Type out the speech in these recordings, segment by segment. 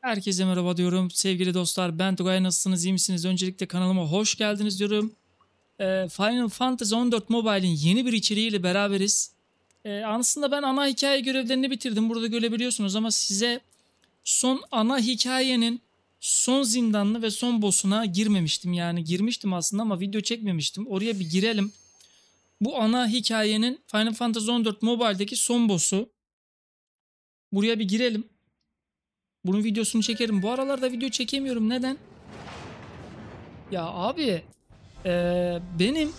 Herkese merhaba diyorum sevgili dostlar, ben Tugay, nasılsınız, iyi misiniz? Öncelikle kanalıma hoş geldiniz diyorum. Final Fantasy 14 Mobile'in yeni bir içeriğiyle beraberiz. Aslında ben ana hikaye görevlerini bitirdim, burada görebiliyorsunuz, ama size son ana hikayenin son zindanını ve son boss'una girmemiştim. Yani girmiştim aslında ama video çekmemiştim. Oraya bir girelim. Bu ana hikayenin Final Fantasy 14 Mobile'deki son boss'u. Buraya bir girelim. Bunun videosunu çekerim. Bu aralarda video çekemiyorum. Neden? Ya abi benim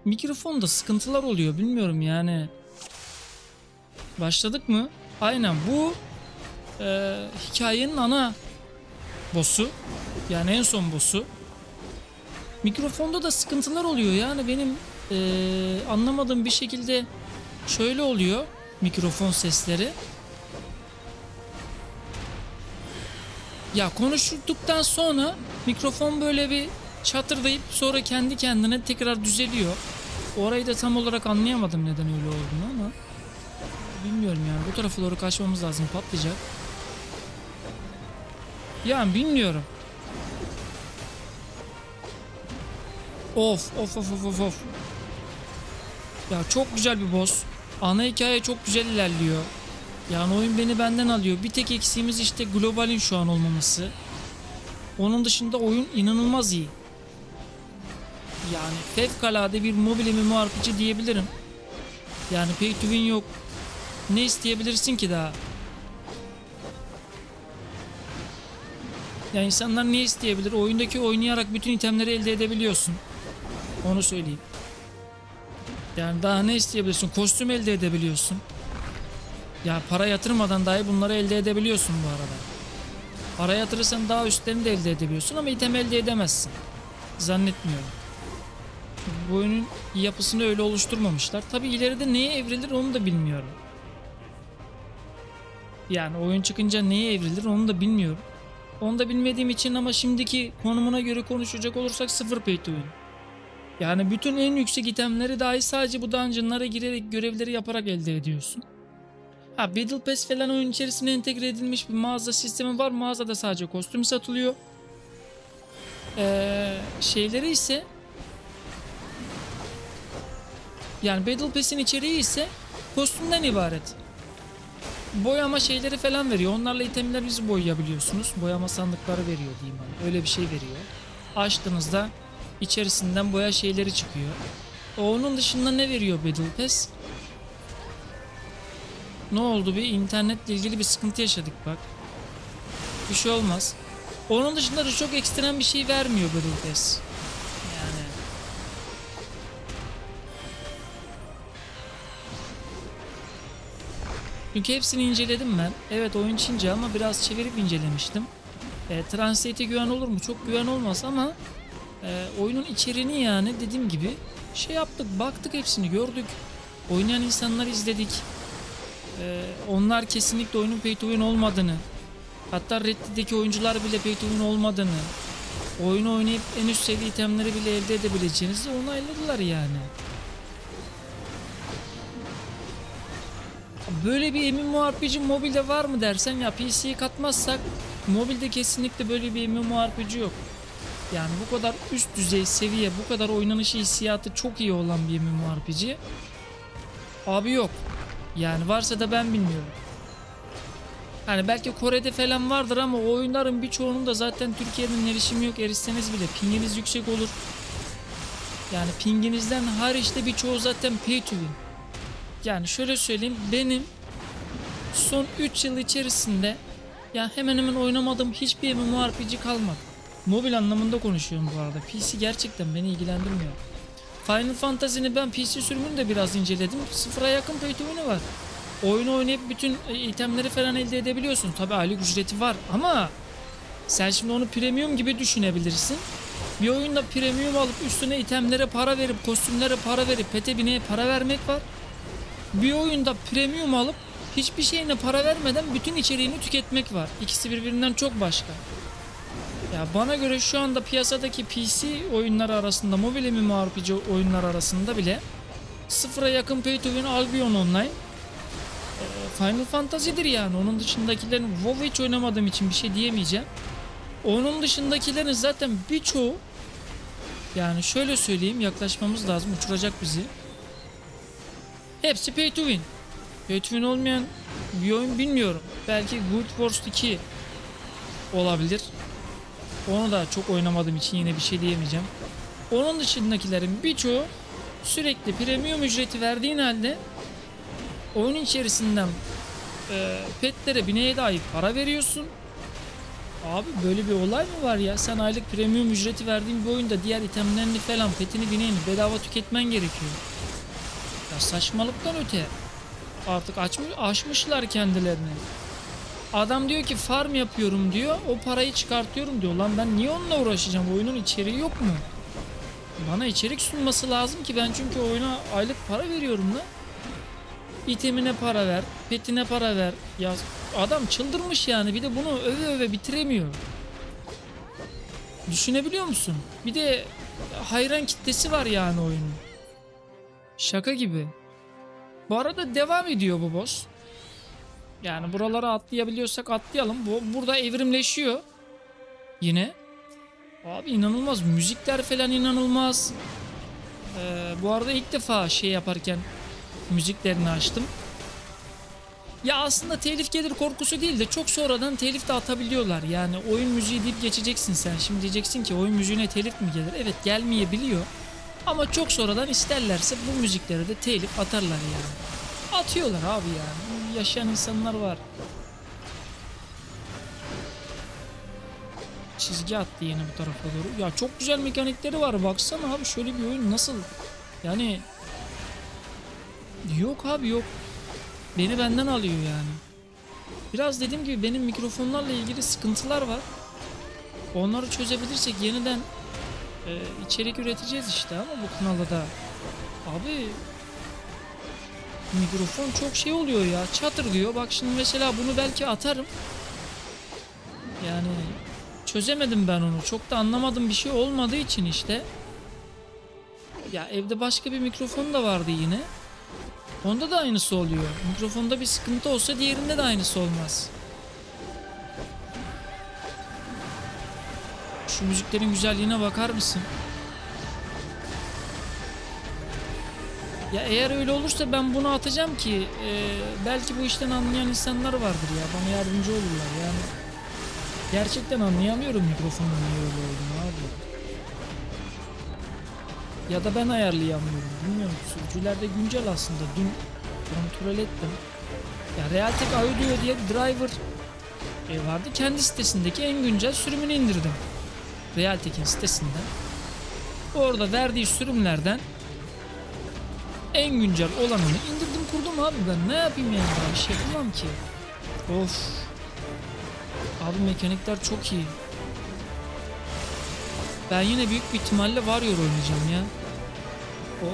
mikrofonda sıkıntılar oluyor. Bilmiyorum yani. Başladık mı? Aynen bu hikayenin ana boss'u. Yani en son boss'u. Mikrofonda da sıkıntılar oluyor. Yani benim anlamadığım bir şekilde şöyle oluyor. Mikrofon sesleri. Ya konuştuktan sonra mikrofon böyle bir çatırdayıp sonra kendi kendine tekrar düzeliyor. Orayı da tam olarak anlayamadım neden öyle olduğunu ama bilmiyorum yani. Bu tarafa doğru kaçmamız lazım, patlayacak. Yani bilmiyorum. Of. Ya çok güzel bir boss. Ana hikaye çok güzel ilerliyor. Yani oyun beni benden alıyor. Bir tek eksiğimiz işte globalin şu an olmaması. Onun dışında oyun inanılmaz iyi. Yani fevkalade bir mobil MMORPG diyebilirim. Yani pay to win yok. Ne isteyebilirsin ki daha? Yani insanlar ne isteyebilir? Oyundaki oynayarak bütün itemleri elde edebiliyorsun. Onu söyleyeyim. Yani daha ne isteyebilirsin? Kostüm elde edebiliyorsun. Ya para yatırmadan dahi bunları elde edebiliyorsun bu arada. Para yatırırsan daha üstlerini de elde edebiliyorsun ama item elde edemezsin. Zannetmiyorum. Bu oyunun yapısını öyle oluşturmamışlar. Tabi ileride neye evrilir onu da bilmiyorum. Yani oyun çıkınca neye evrilir onu da bilmiyorum. Onu da bilmediğim için ama şimdiki konumuna göre konuşacak olursak sıfır pay to win. Yani bütün en yüksek itemleri dahi sadece bu dungeonlara girerek görevleri yaparak elde ediyorsun. Ha, Battle Pass falan oyun içerisine entegre edilmiş bir mağaza sistemi var. Mağazada sadece kostüm satılıyor. Şeyleri ise yani Battle Pass'in içeriği ise kostümden ibaret. Boyama şeyleri falan veriyor. Onlarla itemlerinizi boyayabiliyorsunuz. Boyama sandıkları veriyor diyeyim ben. Öyle bir şey veriyor. Açtığınızda içerisinden boya şeyleri çıkıyor. Onun dışında ne veriyor Battle Pass? Ne oldu, bir internetle ilgili bir sıkıntı yaşadık bak. Bir şey olmaz. Onun dışında da çok ekstrem bir şey vermiyor Battle Pass. Yani çünkü hepsini inceledim ben. Evet, oyun Çince ama biraz çevirip incelemiştim. Translate'e güven olur mu? Çok güven olmaz ama oyunun içeriğini yani dediğim gibi şey yaptık, baktık, hepsini gördük. Oynayan insanları izledik. Onlar kesinlikle oyunun pay to win olmadığını, hatta Reddit'teki oyuncular bile pay to win olmadığını, oyunu oynayıp en üst seviye itemleri bile elde edebileceğinizi onayladılar yani. Böyle bir MMORPG mobilde var mı dersen, ya PC'yi katmazsak mobilde kesinlikle böyle bir MMORPG yok. Yani bu kadar üst düzey seviye, bu kadar oynanışı hissiyatı çok iyi olan bir MMORPG abi yok. Yani varsa da ben bilmiyorum. Hani belki Kore'de falan vardır ama o oyunların birçoğunun da zaten Türkiye'nin erişimi yok. Erişseniz bile pinginiz yüksek olur. Yani pinginizden hariçte birçoğu zaten pay to win. Yani şöyle söyleyeyim, benim son 3 yıl içerisinde ya hemen hemen oynamadığım hiçbir MMORPG kalmadı. Mobil anlamında konuşuyorum bu arada. PC gerçekten beni ilgilendirmiyor. Final Fantasy'ni ben PC sürümünü de biraz inceledim. Sıfıra yakın pay to win'i var. Oyunu oynayıp bütün itemleri falan elde edebiliyorsun. Tabi aylık ücreti var ama sen şimdi onu premium gibi düşünebilirsin. Bir oyunda premium alıp üstüne itemlere para verip, kostümlere para verip, pete bineye para vermek var. Bir oyunda premium alıp hiçbir şeyine para vermeden bütün içeriğini tüketmek var. İkisi birbirinden çok başka. Ya bana göre şu anda piyasadaki PC oyunları arasında, mobil MMORPG oyunlar arasında bile sıfıra yakın pay to win Albion Online, Final Fantasy'dir yani. Onun dışındakilerin WoW hiç oynamadığım için bir şey diyemeyeceğim. Onun dışındakilerin zaten birçoğu, yani şöyle söyleyeyim, yaklaşmamız lazım, uçuracak bizi. Hepsi pay to win. Pay to win olmayan bir oyun bilmiyorum. Belki Guild Wars 2 olabilir. Onu da çok oynamadığım için yine bir şey diyemeyeceğim. Onun dışındakilerin birçoğu sürekli premium ücreti verdiğin halde oyun içerisinden petlere bineye dair para veriyorsun. Abi böyle bir olay mı var ya? Sen aylık premium ücreti verdiğin bir oyunda diğer itemlerini falan, petini, bineğini bedava tüketmen gerekiyor. Ya saçmalıktan öte. Artık aşmışlar kendilerini. Adam diyor ki farm yapıyorum diyor. O parayı çıkartıyorum diyor. Lan ben niye onunla uğraşacağım? Oyunun içeriği yok mu? Bana içerik sunması lazım ki, ben çünkü oyuna aylık para veriyorum da. İtemine para ver, petine para ver. Ya adam çıldırmış yani. Bir de bunu öve öve bitiremiyor. Düşünebiliyor musun? Bir de hayran kitlesi var yani oyunun. Şaka gibi. Bu arada devam ediyor bu boss. Yani buralara atlayabiliyorsak atlayalım. Bu burada evrimleşiyor. Yine. Abi inanılmaz. Müzikler falan inanılmaz. Bu arada ilk defa şey yaparken müziklerini açtım. Ya aslında telif gelir korkusu değil de çok sonradan telif de atabiliyorlar. Yani oyun müziği deyip geçeceksin sen. Şimdi diyeceksin ki oyun müziğine telif mi gelir? Evet, gelmeyebiliyor. Ama çok sonradan isterlerse bu müziklere de telif atarlar yani. Atıyorlar abi yani. Yaşayan insanlar var. Çizgi attı yine bu tarafa doğru. Ya çok güzel mekanikleri var. Baksana abi, şöyle bir oyun nasıl? Yani yok abi, yok. Beni benden alıyor yani. Biraz dediğim gibi benim mikrofonlarla ilgili sıkıntılar var. Onları çözebilirsek yeniden içerik üreteceğiz işte, ama bu kanalda da. Abi mikrofon çok şey oluyor ya, çatır diyor. Bak şimdi mesela bunu belki atarım. Yani çözemedim ben onu. Çok da anlamadım, bir şey olmadığı için işte. Ya evde başka bir mikrofon da vardı yine. Onda da aynısı oluyor. Mikrofonda bir sıkıntı olsa diğerinde de aynısı olmaz. Şu müziklerin güzelliğine bakar mısın? Ya eğer öyle olursa ben bunu atacağım ki belki bu işten anlayan insanlar vardır ya, bana yardımcı olurlar yani. Gerçekten anlayamıyorum mikrofonun niye öyle olduğunu abi. Ya da ben ayarlayamıyorum, bilmiyorum. Sürücülerde güncel aslında, dün kontrol ettim. Ya Realtek Audio diye bir driver vardı, kendi sitesindeki en güncel sürümünü indirdim. Realtek'in sitesinden. Orada verdiği sürümlerden en güncel olanını indirdim, kurdum abi. Ben ne yapayım yani, bir şey yapamam ki. Of. Abi mekanikler çok iyi. Ben yine büyük bir ihtimalle Warrior oynayacağım ya. O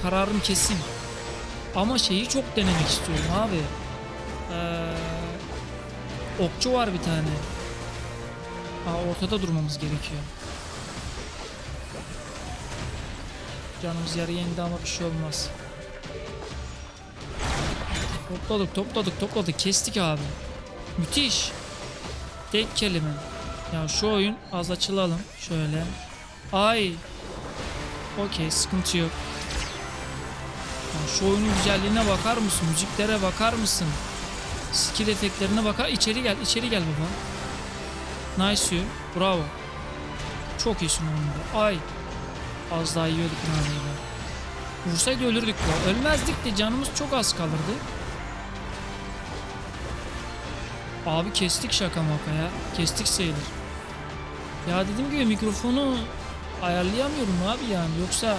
kararım kesin. Ama şeyi çok denemek istiyorum abi. Okçu var bir tane. Ortada durmamız gerekiyor. Canımız yarıya indi ama bir şey olmaz. Topladık. Kestik abi. Müthiş. Tek kelime. Ya şu oyun, az açılalım. Şöyle. Ay. Okey, sıkıntı yok. Ya şu oyunun güzelliğine bakar mısın? Müziklere bakar mısın? Skill efektlerine bakar. İçeri gel baba. Nice you. Bravo. Çok iyisin oyunda. Ay. Az daha yiyorduk neredeyse. Vursaydı ölürdük bu. Ölmezdik de canımız çok az kalırdı. Abi kestik, şaka maka ya. Kestik sayılır. Ya dediğim gibi mikrofonu ayarlayamıyorum abi yani. Yoksa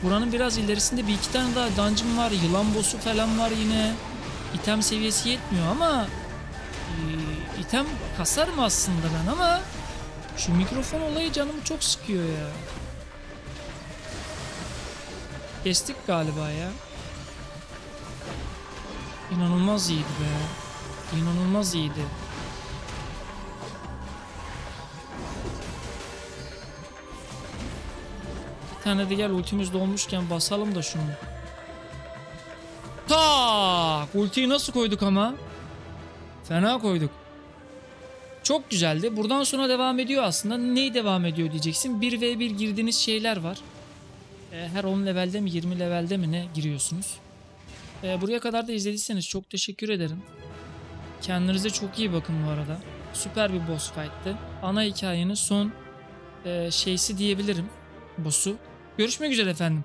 buranın biraz ilerisinde bir iki tane daha dungeon var. Yılan boss'u falan var yine. İtem seviyesi yetmiyor ama item kasarım aslında ben, ama şu mikrofon olayı canımı çok sıkıyor ya. Kestik galiba ya. İnanılmaz iyiydi be. İnanılmaz iyiydi. Bir tane de gel, ultimiz dolmuşken basalım da şunu. Tak! Ultiyi nasıl koyduk ama? Fena koyduk. Çok güzeldi. Buradan sonra devam ediyor aslında. Neyi devam ediyor diyeceksin. 1v1 girdiğiniz şeyler var. Her 10 levelde mi 20 levelde mi ne giriyorsunuz. Buraya kadar da izlediyseniz çok teşekkür ederim. Kendinize çok iyi bakın bu arada. Süper bir boss fight'tı. Ana hikayenin son şeysi diyebilirim. Boss'u. Görüşmek üzere efendim.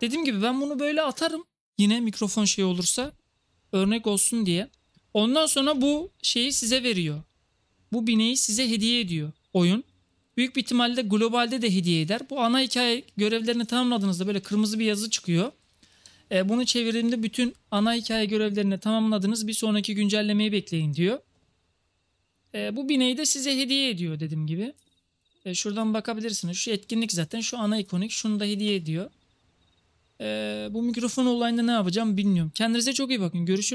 Dediğim gibi ben bunu böyle atarım. Yine mikrofon şey olursa. Örnek olsun diye. Ondan sonra bu şeyi size veriyor. Bu bineği size hediye ediyor oyun. Büyük bir ihtimalle globalde de hediye eder. Bu ana hikaye görevlerini tamamladığınızda böyle kırmızı bir yazı çıkıyor. Bunu çevirdiğimde bütün ana hikaye görevlerini tamamladınız. Bir sonraki güncellemeyi bekleyin diyor. Bu bineği de size hediye ediyor dediğim gibi. Şuradan bakabilirsiniz. Şu etkinlik zaten şu ana ikonik. Şunu da hediye ediyor. Bu mikrofon olayında ne yapacağım bilmiyorum. Kendinize çok iyi bakın. Görüşürüz.